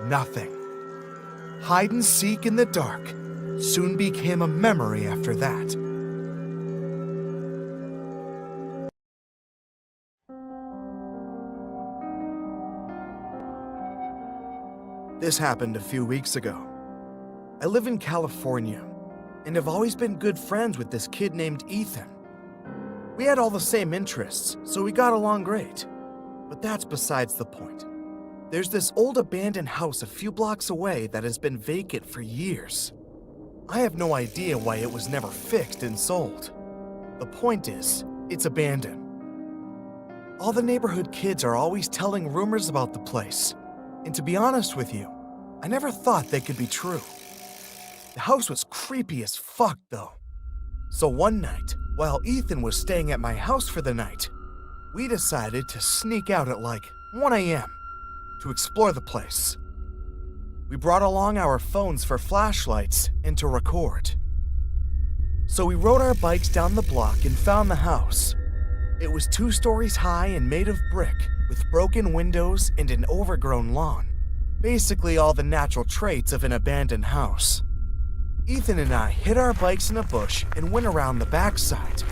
nothing. Hide and seek in the dark soon became a memory after that. This happened a few weeks ago. I live in California and have always been good friends with this kid named Ethan. We had all the same interests, so we got along great. But that's besides the point. There's this old abandoned house a few blocks away that has been vacant for years. I have no idea why it was never fixed and sold. The point is, it's abandoned. All the neighborhood kids are always telling rumors about the place. And to be honest with you, I never thought they could be true. The house was creepy as fuck though. So one night, while Ethan was staying at my house for the night, we decided to sneak out at like 1 a.m. to explore the place. We brought along our phones for flashlights and to record. So we rode our bikes down the block and found the house. It was 2 stories high and made of brick, with broken windows and an overgrown lawn. Basically all the natural traits of an abandoned house. Ethan and I hid our bikes in a bush and went around the backside.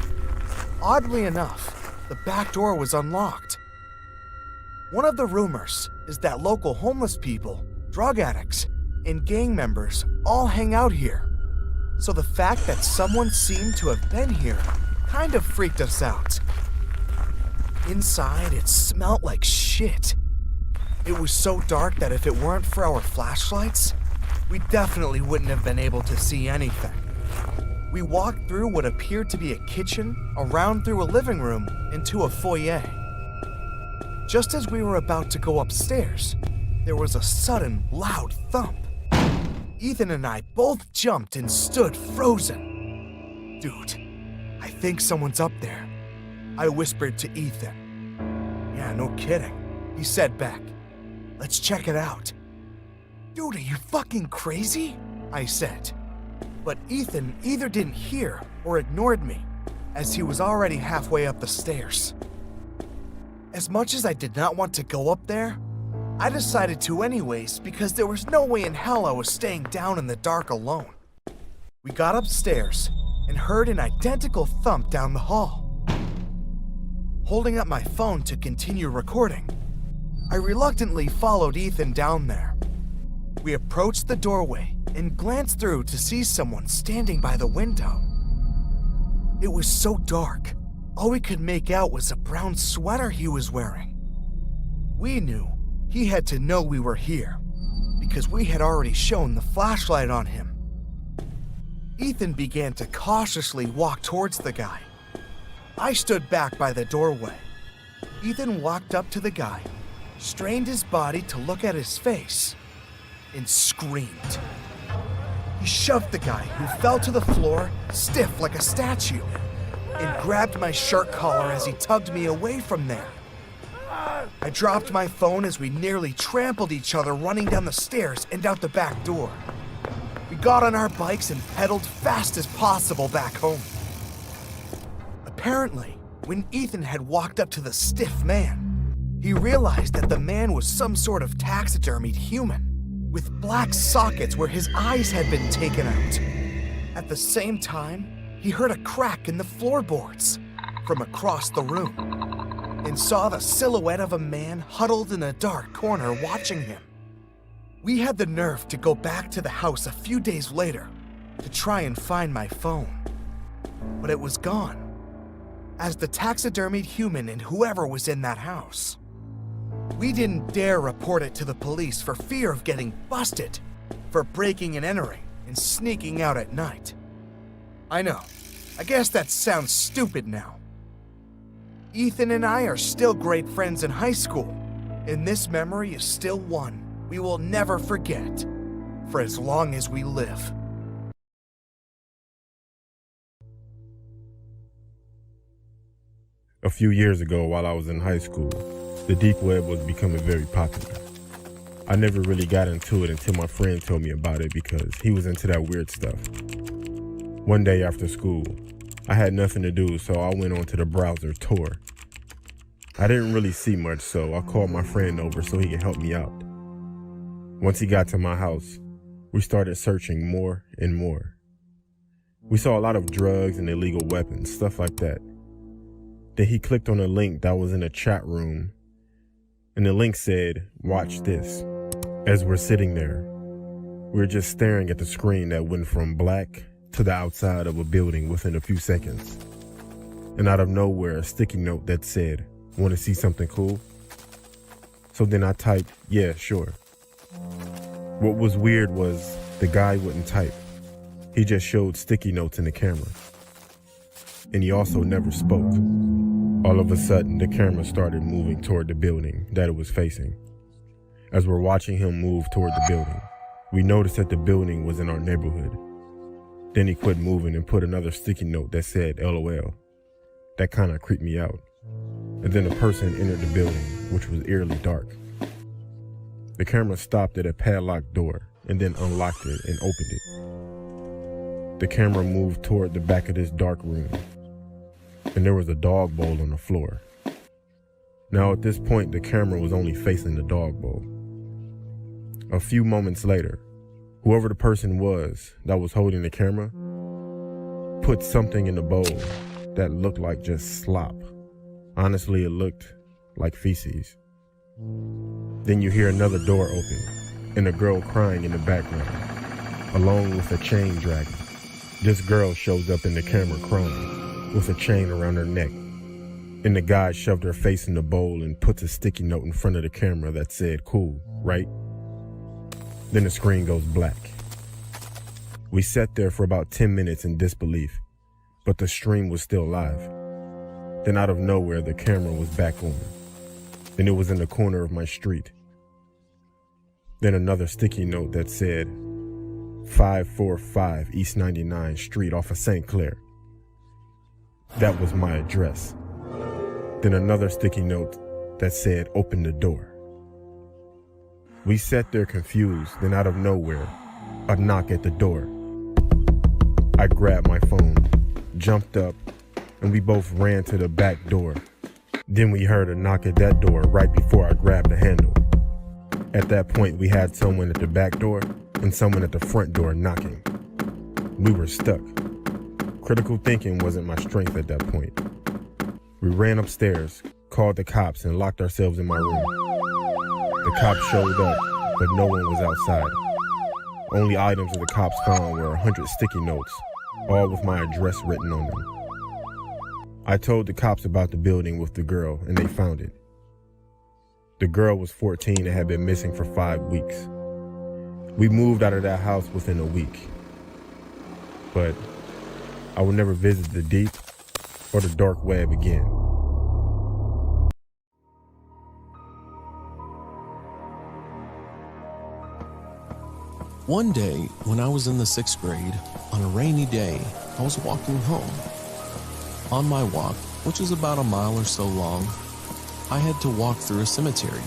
Oddly enough, the back door was unlocked. One of the rumors is that local homeless people, drug addicts, and gang members all hang out here. So the fact that someone seemed to have been here kind of freaked us out. Inside, it smelled like shit. It was so dark that if it weren't for our flashlights, we definitely wouldn't have been able to see anything. We walked through what appeared to be a kitchen, around through a living room, into a foyer. Just as we were about to go upstairs, there was a sudden, loud thump. Ethan and I both jumped and stood frozen. Dude, I think someone's up there, I whispered to Ethan. Yeah, no kidding, he said back. Let's check it out. Dude, are you fucking crazy? I said. But Ethan either didn't hear or ignored me, as he was already halfway up the stairs. As much as I did not want to go up there, I decided to anyways because there was no way in hell I was staying down in the dark alone. We got upstairs and heard an identical thump down the hall. Holding up my phone to continue recording, I reluctantly followed Ethan down there. We approached the doorway and glanced through to see someone standing by the window. It was so dark, all we could make out was a brown sweater he was wearing. We knew he had to know we were here because we had already shown the flashlight on him. Ethan began to cautiously walk towards the guy. I stood back by the doorway. Ethan walked up to the guy, strained his body to look at his face, and screamed. He shoved the guy, who fell to the floor, stiff like a statue, and grabbed my shirt collar as he tugged me away from there. I dropped my phone as we nearly trampled each other running down the stairs and out the back door. We got on our bikes and pedaled fast as possible back home. Apparently, when Ethan had walked up to the stiff man, he realized that the man was some sort of taxidermied human, with black sockets where his eyes had been taken out. At the same time, he heard a crack in the floorboards from across the room and saw the silhouette of a man huddled in a dark corner watching him. We had the nerve to go back to the house a few days later to try and find my phone, but it was gone, as the taxidermied human and whoever was in that house. We didn't dare report it to the police for fear of getting busted for breaking and entering and sneaking out at night. I know, I guess that sounds stupid now. Ethan and I are still great friends in high school, and this memory is still one we will never forget for as long as we live. A few years ago, while I was in high school, the deep web was becoming very popular. I never really got into it until my friend told me about it because he was into that weird stuff. One day after school, I had nothing to do, so I went onto the browser Tor. I didn't really see much, so I called my friend over so he could help me out. Once he got to my house, we started searching more and more. We saw a lot of drugs and illegal weapons, stuff like that. Then he clicked on a link that was in a chat room, and the link said, "Watch this." As we're sitting there, we're just staring at the screen that went from black to the outside of a building within a few seconds. And out of nowhere, a sticky note that said, "Want to see something cool?" So then I typed, "Yeah, sure." What was weird was the guy wouldn't type. He just showed sticky notes in the camera. And he also never spoke. All of a sudden, the camera started moving toward the building that it was facing. As we're watching him move toward the building, we noticed that the building was in our neighborhood. Then he quit moving and put another sticky note that said LOL. That kind of creeped me out. And then a person entered the building, which was eerily dark. The camera stopped at a padlocked door and then unlocked it and opened it. The camera moved toward the back of this dark room, and there was a dog bowl on the floor. Now at this point, the camera was only facing the dog bowl. A few moments later, whoever the person was that was holding the camera put something in the bowl that looked like just slop. Honestly, it looked like feces. Then you hear another door open and a girl crying in the background, along with a chain dragging. This girl shows up in the camera crying with a chain around her neck. And the guy shoved her face in the bowl and puts a sticky note in front of the camera that said, "Cool, right?" Then the screen goes black. We sat there for about 10 minutes in disbelief, but the stream was still live. Then out of nowhere, the camera was back on. Then it was in the corner of my street. Then another sticky note that said 545 East 99th Street off of St. Clair. That was my address. Then another sticky note that said open the door. We sat there confused, then out of nowhere, a knock at the door. I grabbed my phone, jumped up, and we both ran to the back door. Then we heard a knock at that door right before I grabbed the handle. At that point, we had someone at the back door and someone at the front door knocking. We were stuck. Critical thinking wasn't my strength at that point. We ran upstairs, called the cops, and locked ourselves in my room. The cops showed up, but no one was outside. Only items that the cops found were 100 sticky notes, all with my address written on them. I told the cops about the building with the girl, and they found it. The girl was 14 and had been missing for 5 weeks. We moved out of that house within a week. But I would never visit the deep or the dark web again. One day, when I was in the 6th grade, on a rainy day, I was walking home. On my walk, which is about a mile or so long, I had to walk through a cemetery.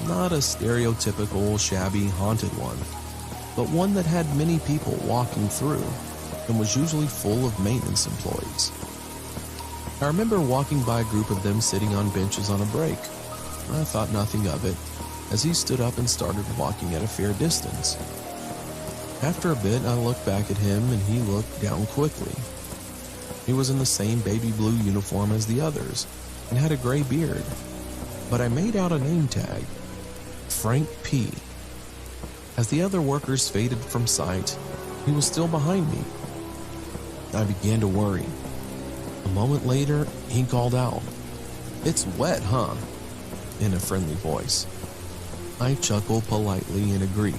Not a stereotypical, shabby, haunted one, but one that had many people walking through and was usually full of maintenance employees. I remember walking by a group of them sitting on benches on a break. I thought nothing of it, as he stood up and started walking at a fair distance. After a bit, I looked back at him and he looked down quickly. He was in the same baby blue uniform as the others and had a gray beard, but I made out a name tag, Frank P. As the other workers faded from sight, he was still behind me. I began to worry. A moment later, he called out, "It's wet, huh?" in a friendly voice. I chuckled politely and agreed.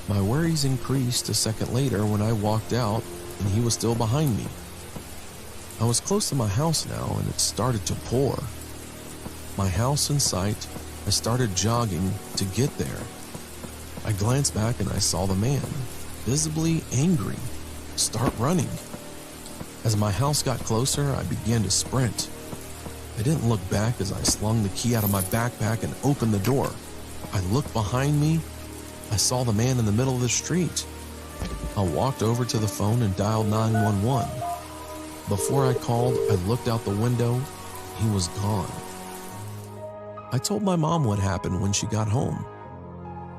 My worries increased a second later when I walked out and he was still behind me. I was close to my house now and it started to pour. My house in sight, I started jogging to get there. I glanced back and I saw the man, visibly angry, start running. As my house got closer, I began to sprint. I didn't look back as I slung the key out of my backpack and opened the door. I looked behind me. I saw the man in the middle of the street. I walked over to the phone and dialed 911. Before I called, I looked out the window. He was gone. I told my mom what happened when she got home.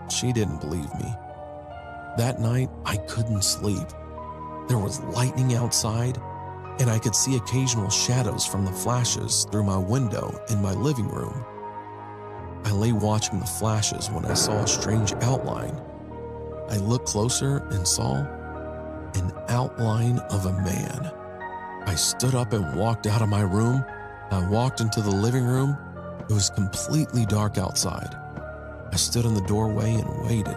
She didn't believe me. That night, I couldn't sleep. There was lightning outside, and I could see occasional shadows from the flashes through my window in my living room. I lay watching the flashes when I saw a strange outline. I looked closer and saw an outline of a man. I stood up and walked out of my room. I walked into the living room. It was completely dark outside. I stood in the doorway and waited.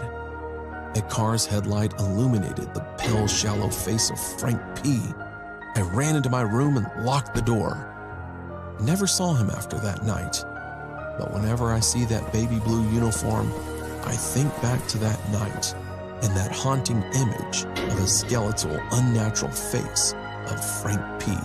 A car's headlight illuminated the pale, shallow face of Frank P. I ran into my room and locked the door. I never saw him after that night. But whenever I see that baby blue uniform, I think back to that night and that haunting image of a skeletal, unnatural face of Frank P.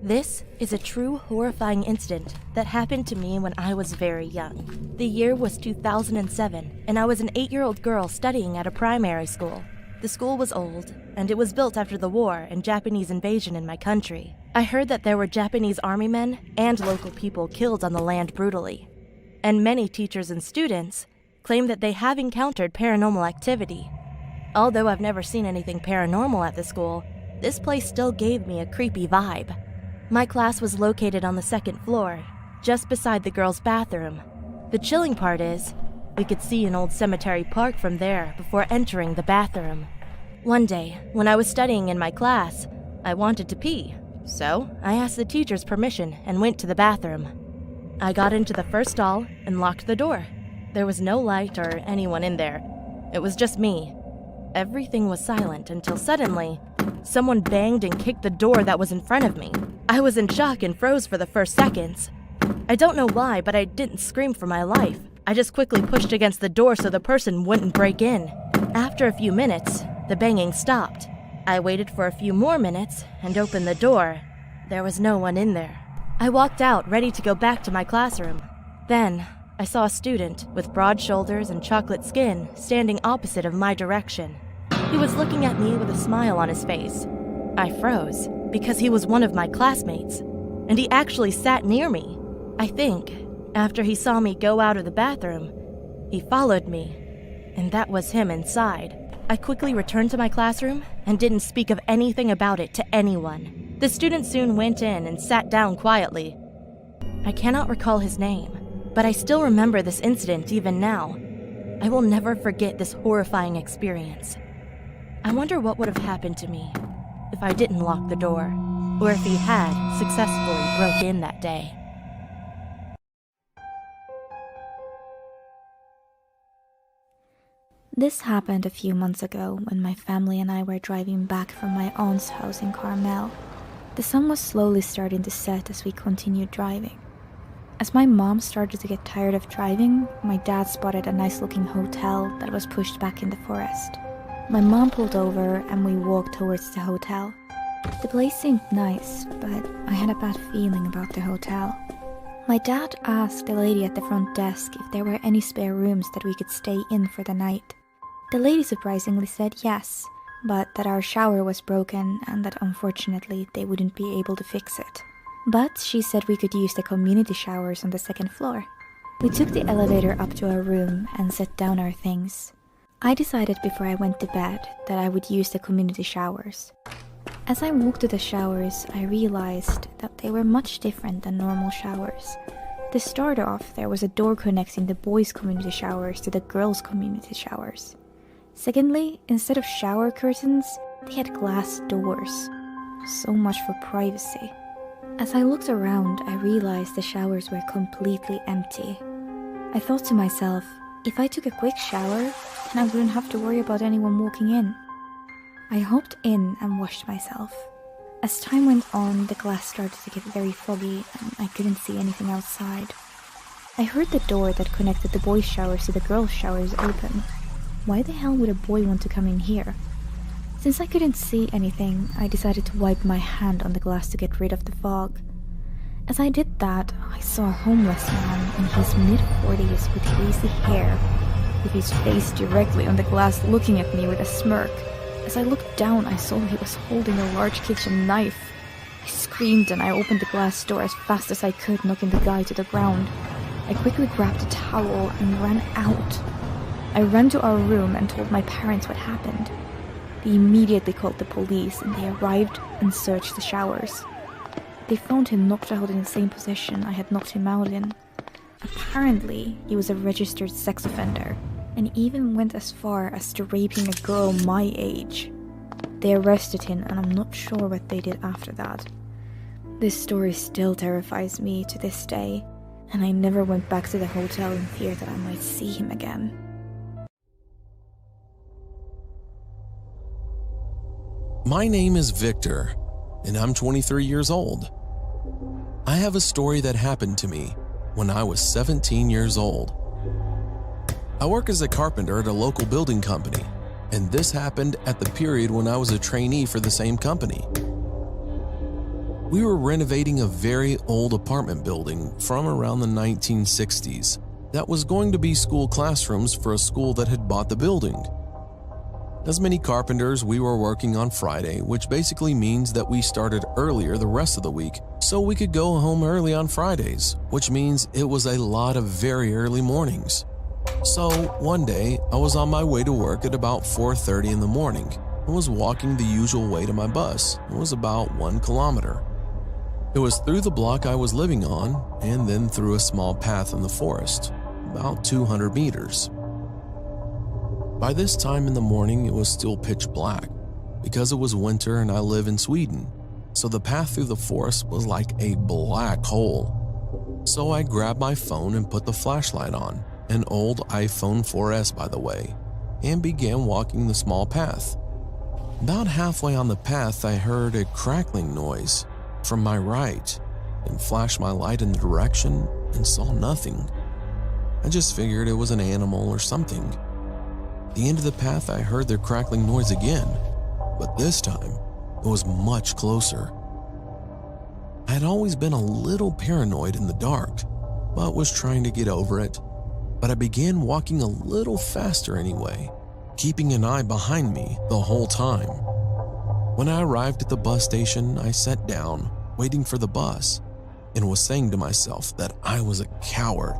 This is a true horrifying incident that happened to me when I was very young. The year was 2007, and I was an 8-year-old girl studying at a primary school. The school was old, and it was built after the war and Japanese invasion in my country. I heard that there were Japanese army men and local people killed on the land brutally. And many teachers and students claim that they have encountered paranormal activity. Although I've never seen anything paranormal at the school, this place still gave me a creepy vibe. My class was located on the 2nd floor, just beside the girls' bathroom. The chilling part is, we could see an old cemetery park from there before entering the bathroom. One day, when I was studying in my class, I wanted to pee, so I asked the teacher's permission and went to the bathroom. I got into the first stall and locked the door. There was no light or anyone in there. It was just me. Everything was silent until suddenly, someone banged and kicked the door that was in front of me. I was in shock and froze for the first seconds. I don't know why, but I didn't scream for my life. I just quickly pushed against the door so the person wouldn't break in. After a few minutes, the banging stopped. I waited for a few more minutes and opened the door. There was no one in there. I walked out, ready to go back to my classroom. Then, I saw a student with broad shoulders and chocolate skin standing opposite of my direction. He was looking at me with a smile on his face. I froze, because he was one of my classmates, and he actually sat near me. I think, after he saw me go out of the bathroom, he followed me, and that was him inside. I quickly returned to my classroom and didn't speak of anything about it to anyone. The student soon went in and sat down quietly. I cannot recall his name, but I still remember this incident even now. I will never forget this horrifying experience. I wonder what would have happened to me if I didn't lock the door, or if he had successfully broke in that day. This happened a few months ago when my family and I were driving back from my aunt's house in Carmel. The sun was slowly starting to set as we continued driving. As my mom started to get tired of driving, my dad spotted a nice-looking hotel that was pushed back in the forest. My mom pulled over and we walked towards the hotel. The place seemed nice, but I had a bad feeling about the hotel. My dad asked the lady at the front desk if there were any spare rooms that we could stay in for the night. The lady surprisingly said yes, but that our shower was broken and that unfortunately they wouldn't be able to fix it. But she said we could use the community showers on the 2nd floor. We took the elevator up to our room and set down our things. I decided before I went to bed that I would use the community showers. As I walked to the showers, I realized that they were much different than normal showers. To start off, there was a door connecting the boys' community showers to the girls' community showers. Secondly, instead of shower curtains, they had glass doors. So much for privacy. As I looked around, I realized the showers were completely empty. I thought to myself, if I took a quick shower, then I wouldn't have to worry about anyone walking in. I hopped in and washed myself. As time went on, the glass started to get very foggy and I couldn't see anything outside. I heard the door that connected the boys' showers to the girls' showers open. Why the hell would a boy want to come in here? Since I couldn't see anything, I decided to wipe my hand on the glass to get rid of the fog. As I did that, I saw a homeless man in his mid-40s with greasy hair, with his face directly on the glass looking at me with a smirk. As I looked down, I saw he was holding a large kitchen knife. I screamed and I opened the glass door as fast as I could, knocking the guy to the ground. I quickly grabbed a towel and ran out. I ran to our room and told my parents what happened. They immediately called the police and they arrived and searched the showers. They found him knocked out in the same position I had knocked him out in. Apparently, he was a registered sex offender and even went as far as to raping a girl my age. They arrested him and I'm not sure what they did after that. This story still terrifies me to this day, and I never went back to the hotel in fear that I might see him again. My name is Victor, and I'm 23 years old. I have a story that happened to me when I was 17 years old. I work as a carpenter at a local building company, and this happened at the period when I was a trainee for the same company. We were renovating a very old apartment building from around the 1960s that was going to be school classrooms for a school that had bought the building. As many carpenters, we were working on Friday, which basically means that we started earlier the rest of the week so we could go home early on Fridays, which means it was a lot of very early mornings. So one day, I was on my way to work at about 4:30 in the morning and was walking the usual way to my bus. It was about 1 kilometer. It was through the block I was living on and then through a small path in the forest, about 200 meters. By this time in the morning, it was still pitch black because it was winter and I live in Sweden, so the path through the forest was like a black hole. So I grabbed my phone and put the flashlight on, an old iPhone 4S by the way, and began walking the small path. About halfway on the path, I heard a crackling noise from my right and flashed my light in the direction and saw nothing. I just figured it was an animal or something. At the end of the path, I heard the crackling noise again, but this time it was much closer. I had always been a little paranoid in the dark, but was trying to get over it. But I began walking a little faster anyway, keeping an eye behind me the whole time. When I arrived at the bus station, I sat down, waiting for the bus, and was saying to myself that I was a coward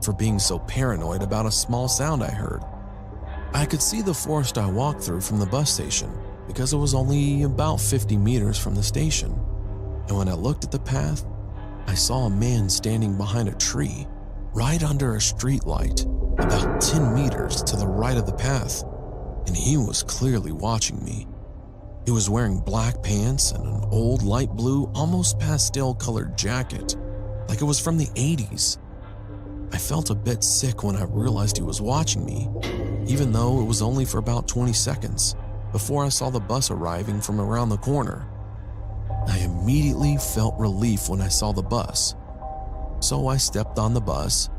for being so paranoid about a small sound I heard. I could see the forest I walked through from the bus station because it was only about 50 meters from the station. And when I looked at the path, I saw a man standing behind a tree right under a street light about 10 meters to the right of the path, and he was clearly watching me. He was wearing black pants and an old light blue, almost pastel-colored jacket, like it was from the 80s. I felt a bit sick when I realized he was watching me, even though it was only for about 20 seconds before I saw the bus arriving from around the corner. I immediately felt relief when I saw the bus. So I stepped on the bus,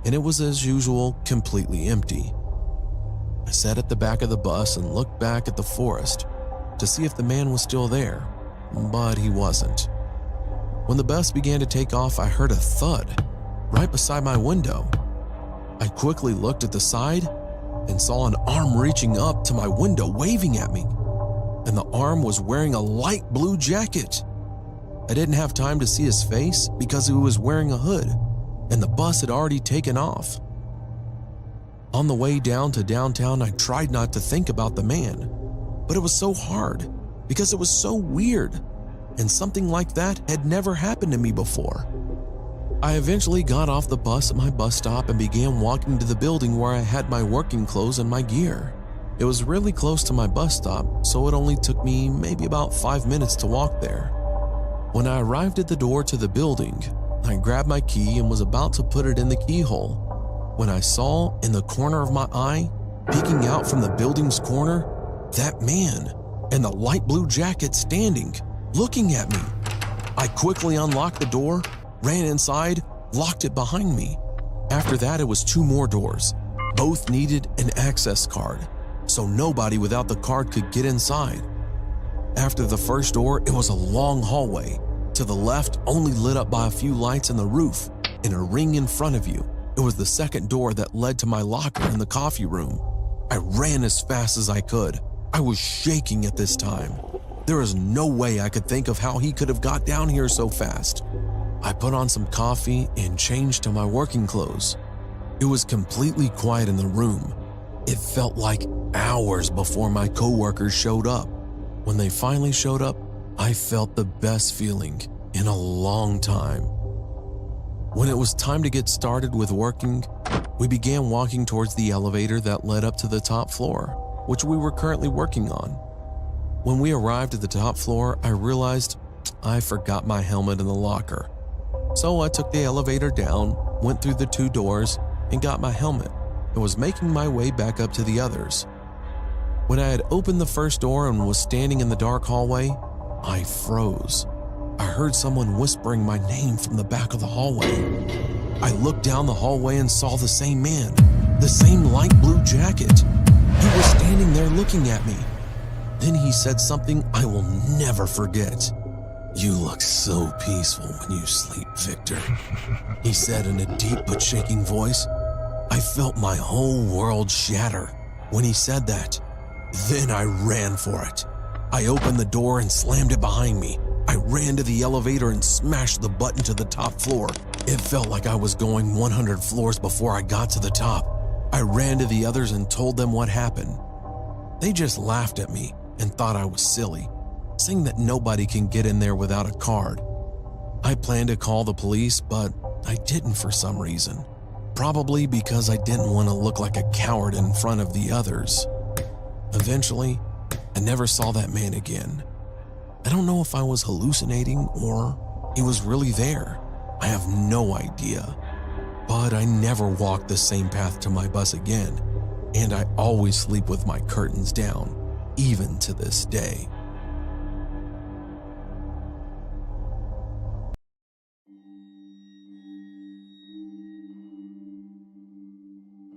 and it was as usual completely empty. I sat at the back of the bus and looked back at the forest to see if the man was still there, but he wasn't. When the bus began to take off, I heard a thud right beside my window. I quickly looked at the side and saw an arm reaching up to my window waving at me, and the arm was wearing a light blue jacket. I didn't have time to see his face because he was wearing a hood, and the bus had already taken off. On the way down to downtown, I tried not to think about the man, but it was so hard because it was so weird, and something like that had never happened to me before. I eventually got off the bus at my bus stop and began walking to the building where I had my working clothes and my gear. It was really close to my bus stop, so it only took me maybe about 5 minutes to walk there. When I arrived at the door to the building, I grabbed my key and was about to put it in the keyhole when I saw in the corner of my eye, peeking out from the building's corner, that man in the light blue jacket standing, looking at me. I quickly unlocked the door, ran inside, locked it behind me. After that, it was 2 more doors. Both needed an access card, so nobody without the card could get inside. After the first door, it was a long hallway. To the left, only lit up by a few lights in the roof, and a ring in front of you. It was the second door that led to my locker in the coffee room. I ran as fast as I could, I was shaking at this time. There is no way I could think of how he could have got down here so fast. I put on some coffee and changed to my working clothes. It was completely quiet in the room. It felt like hours before my coworkers showed up. When they finally showed up, I felt the best feeling in a long time. When it was time to get started with working, we began walking towards the elevator that led up to the top floor, which we were currently working on. When we arrived at the top floor, I realized I forgot my helmet in the locker. So I took the elevator down, went through the 2 doors, and got my helmet, and was making my way back up to the others. When I had opened the first door and was standing in the dark hallway, I froze. I heard someone whispering my name from the back of the hallway. I looked down the hallway and saw the same man, the same light blue jacket. He was standing there looking at me. Then he said something I will never forget. "You look so peaceful when you sleep, Victor," he said in a deep but shaking voice. I felt my whole world shatter when he said that. Then I ran for it. I opened the door and slammed it behind me. I ran to the elevator and smashed the button to the top floor. It felt like I was going 100 floors before I got to the top. I ran to the others and told them what happened. They just laughed at me and thought I was silly, saying that nobody can get in there without a card. I planned to call the police, but I didn't for some reason. Probably because I didn't want to look like a coward in front of the others. Eventually, I never saw that man again. I don't know if I was hallucinating or he was really there. I have no idea. But I never walked the same path to my bus again, and I always sleep with my curtains down, even to this day.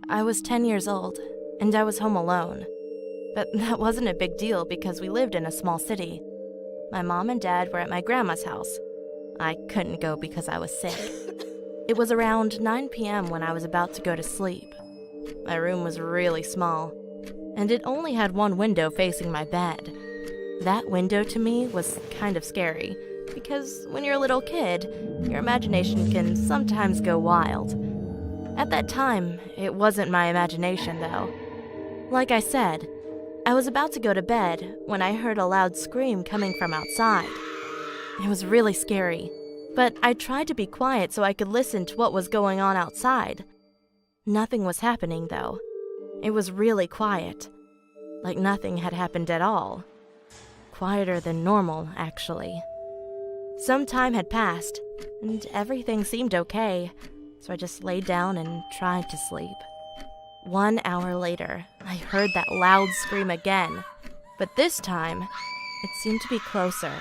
I was 10 years old, and I was home alone. But that wasn't a big deal because we lived in a small city. My mom and dad were at my grandma's house. I couldn't go because I was sick. It was around 9 p.m. when I was about to go to sleep. My room was really small, and it only had one window facing my bed. That window to me was kind of scary, because when you're a little kid, your imagination can sometimes go wild. At that time, it wasn't my imagination, though. Like I said, I was about to go to bed when I heard a loud scream coming from outside. It was really scary, but I tried to be quiet so I could listen to what was going on outside. Nothing was happening, though. It was really quiet, like nothing had happened at all. Quieter than normal, actually. Some time had passed, and everything seemed okay, so I just laid down and tried to sleep. 1 hour later, I heard that loud scream again, but this time, it seemed to be closer.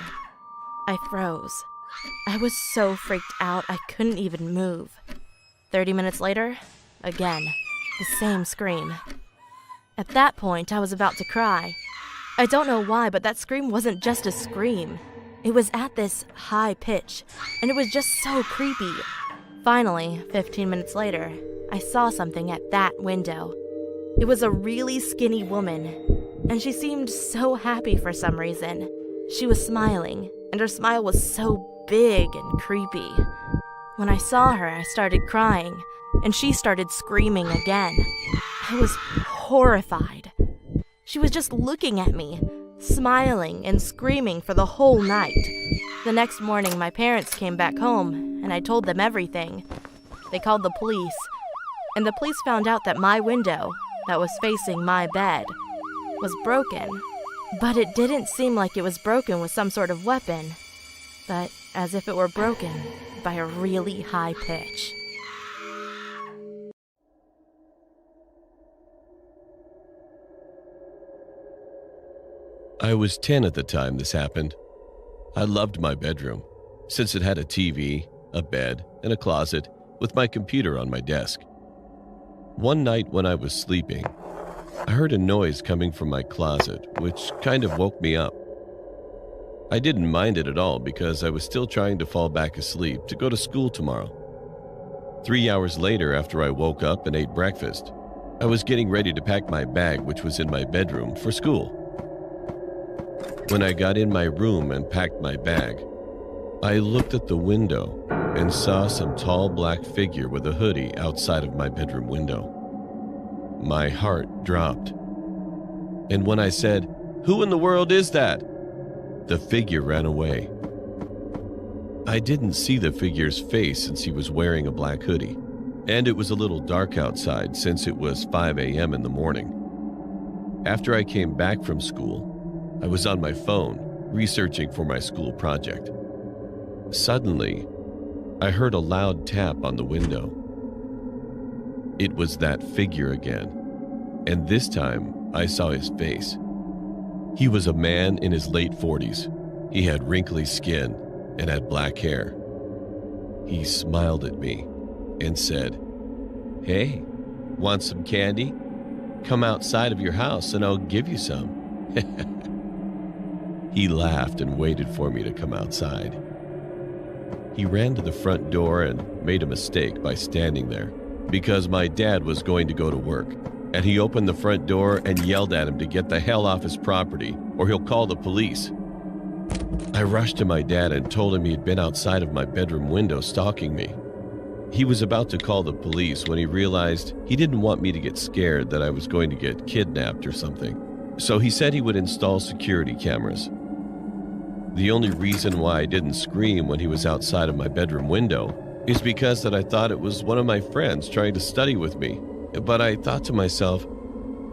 I froze. I was so freaked out I couldn't even move. 30 minutes later, again, the same scream. At that point, I was about to cry. I don't know why, but that scream wasn't just a scream. It was at this high pitch, and it was just so creepy. Finally, 15 minutes later, I saw something at that window. It was a really skinny woman, and she seemed so happy for some reason. She was smiling, and her smile was so big and creepy. When I saw her, I started crying, and she started screaming again. I was horrified. She was just looking at me, smiling and screaming for the whole night. The next morning, my parents came back home, and I told them everything. They called the police, and the police found out that my window, that was facing my bed, was broken. But it didn't seem like it was broken with some sort of weapon, but as if it were broken by a really high pitch. I was 10 at the time this happened. I loved my bedroom, since it had a TV, a bed, and a closet with my computer on my desk. One night when I was sleeping, I heard a noise coming from my closet, which kind of woke me up. I didn't mind it at all because I was still trying to fall back asleep to go to school tomorrow. 3 hours later, after I woke up and ate breakfast, I was getting ready to pack my bag, which was in my bedroom, for school. When I got in my room and packed my bag, I looked at the window and saw some tall black figure with a hoodie outside of my bedroom window. My heart dropped. And when I said, "Who in the world is that?" the figure ran away. I didn't see the figure's face since he was wearing a black hoodie, and it was a little dark outside since it was 5 a.m. in the morning. After I came back from school, I was on my phone researching for my school project. Suddenly, I heard a loud tap on the window. It was that figure again, and this time I saw his face. He was a man in his late 40s. He had wrinkly skin and had black hair. He smiled at me and said, "Hey, want some candy? Come outside of your house and I'll give you some." He laughed and waited for me to come outside. He ran to the front door and made a mistake by standing there because my dad was going to go to work, and he opened the front door and yelled at him to get the hell off his property or he'll call the police. I rushed to my dad and told him he had been outside of my bedroom window stalking me. He was about to call the police when he realized he didn't want me to get scared that I was going to get kidnapped or something. So he said he would install security cameras. The only reason why I didn't scream when he was outside of my bedroom window is because that I thought it was one of my friends trying to study with me. But I thought to myself,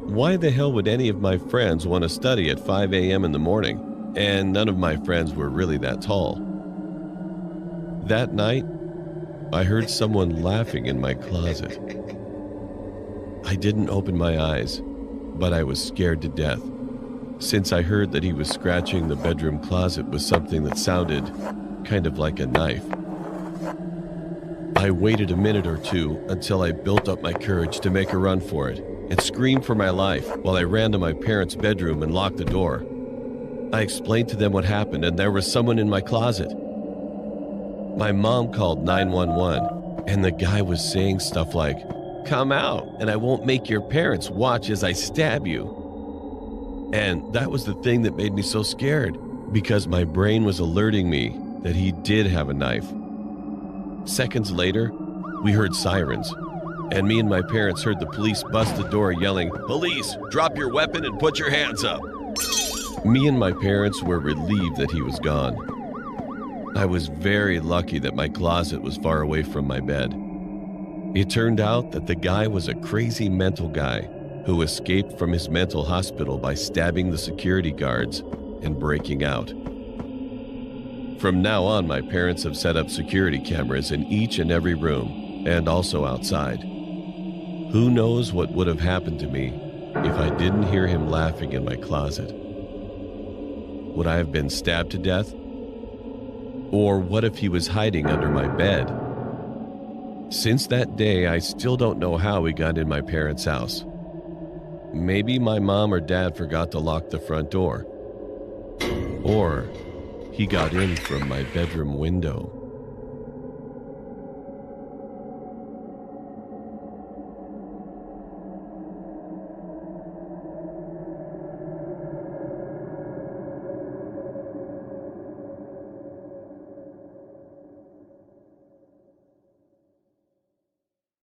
why the hell would any of my friends want to study at 5 a.m. in the morning? And none of my friends were really that tall. That night, I heard someone laughing in my closet. I didn't open my eyes, but I was scared to death, since I heard that he was scratching the bedroom closet with something that sounded kind of like a knife. I waited a minute or two until I built up my courage to make a run for it and screamed for my life while I ran to my parents' bedroom and locked the door. I explained to them what happened, and there was someone in my closet. My mom called 911, and the guy was saying stuff like, "Come out, and I won't make your parents watch as I stab you." And that was the thing that made me so scared, because my brain was alerting me that he did have a knife. Seconds later, we heard sirens, and me and my parents heard the police bust the door yelling, "Police, drop your weapon and put your hands up." Me and my parents were relieved that he was gone. I was very lucky that my closet was far away from my bed. It turned out that the guy was a crazy mental guy who escaped from his mental hospital by stabbing the security guards and breaking out. From now on, my parents have set up security cameras in each and every room and also outside. Who knows what would have happened to me if I didn't hear him laughing in my closet? Would I have been stabbed to death? Or what if he was hiding under my bed? Since that day, I still don't know how he got in my parents' house. Maybe my mom or dad forgot to lock the front door. Or he got in from my bedroom window.